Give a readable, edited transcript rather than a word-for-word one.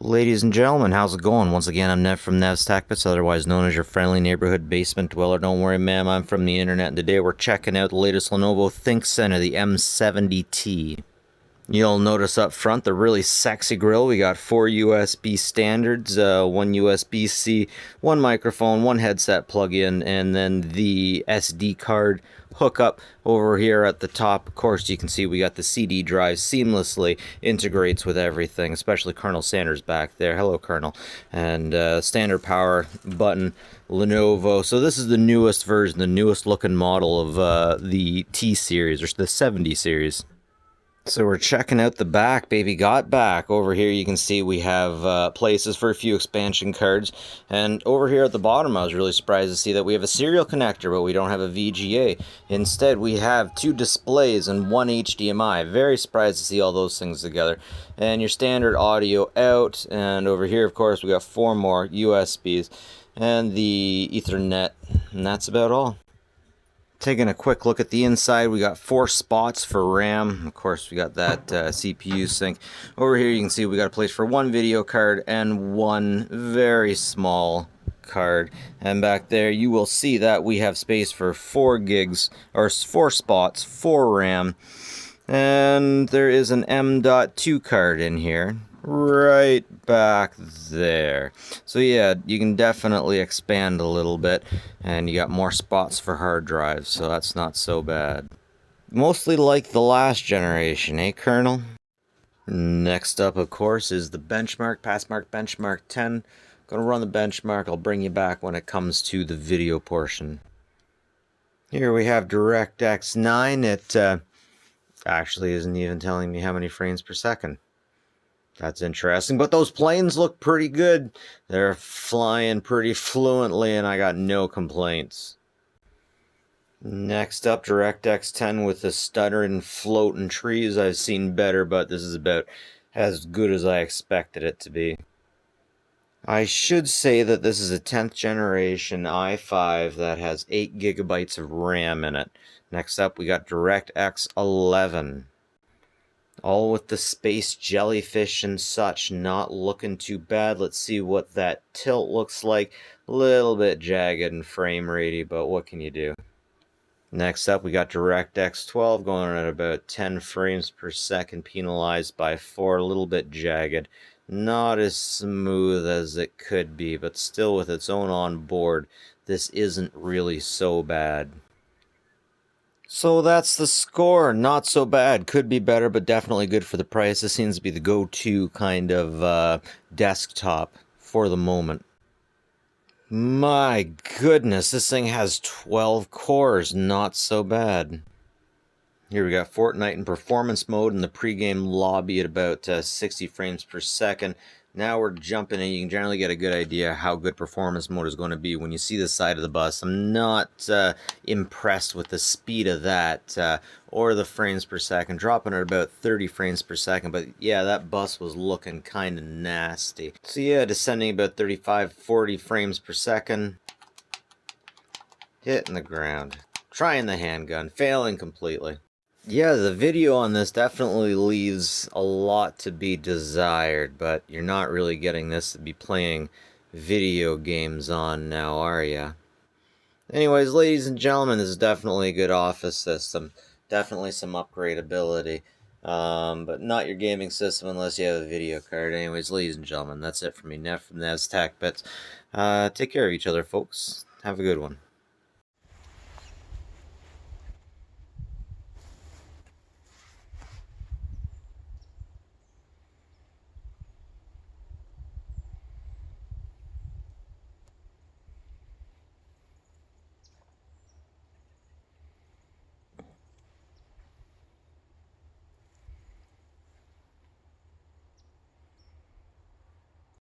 Ladies and gentlemen, how's it going? Once again, I'm Nev from Nev's Tech Bits, otherwise known as your friendly neighborhood basement dweller. Don't worry, ma'am, I'm from the internet, and today we're checking out the latest Lenovo Thinkcentre, the M70t. You'll notice up front the really sexy grill. We got 4 USB standards, one USB-C, one microphone, one headset plug-in, and then the SD card hookup over here at the top. Of course, you can see we got the CD drive seamlessly integrates with everything, especially Colonel Sanders back there. Hello, Colonel. And standard power button, Lenovo. So this is the newest version, the newest looking model of the T series, or the 70 series. So we're checking out the back, baby. Got back. Over here you can see we have places for a few expansion cards. And over here at the bottom I was really surprised to see that we have a serial connector, but we don't have a VGA. Instead we have 2 displays and 1 HDMI. Very surprised to see all those things together. And your standard audio out. And over here of course we got 4 more USBs and the Ethernet. And that's about all. Taking a quick look at the inside, we got 4 spots for RAM. Of course, we got that CPU sync. Over here, you can see we got a place for 1 video card and 1 very small card. And back there, you will see that we have space for 4 gigs, or 4 spots, 4 RAM. And there is an M.2 card in here, right back there. So yeah, you can definitely expand a little bit, and you got more spots for hard drives, so that's not so bad. Mostly like the last generation, eh, Colonel? Next up, of course, is the benchmark, Passmark Benchmark 10. Gonna run the benchmark. I'll bring you back when it comes to the video portion. Here we have DirectX 9. It actually isn't even telling me how many frames per second. That's interesting, but those planes look pretty good. They're flying pretty fluently, and I got no complaints. Next up, DirectX 10 with the stuttering floating trees. I've seen better, but this is about as good as I expected it to be. I should say that this is a 10th generation i5 that has 8 gigabytes of RAM in it. Next up, we got DirectX 11. All with the space jellyfish and such, not looking too bad. Let's see what that tilt looks like. A little bit jagged and frame ratey, but what can you do? Next up, we got DirectX 12 going at about 10 frames per second, penalized by 4, a little bit jagged. Not as smooth as it could be, but still with its own on board, this isn't really so bad. So that's the score. Not so bad. Could be better, but definitely good for the price. This seems to be the go-to kind of desktop for the moment. My goodness, this thing has 12 cores. Not so bad. Here we got Fortnite in performance mode in the pregame lobby at about 60 frames per second. Now we're jumping in. You can generally get a good idea how good performance mode is going to be when you see the side of the bus. I'm not impressed with the speed of that or the frames per second. Dropping at about 30 frames per second. But yeah, that bus was looking kind of nasty. So yeah, descending about 35, 40 frames per second. Hitting the ground. Trying the handgun. Failing completely. Yeah, the video on this definitely leaves a lot to be desired, but you're not really getting this to be playing video games on now, are ya? Anyways, ladies and gentlemen, this is definitely a good office system. Definitely some upgradability, but not your gaming system unless you have a video card. Anyways, ladies and gentlemen, that's it for me. Nev from Nev's Tech Bits. Take care of each other, folks. Have a good one.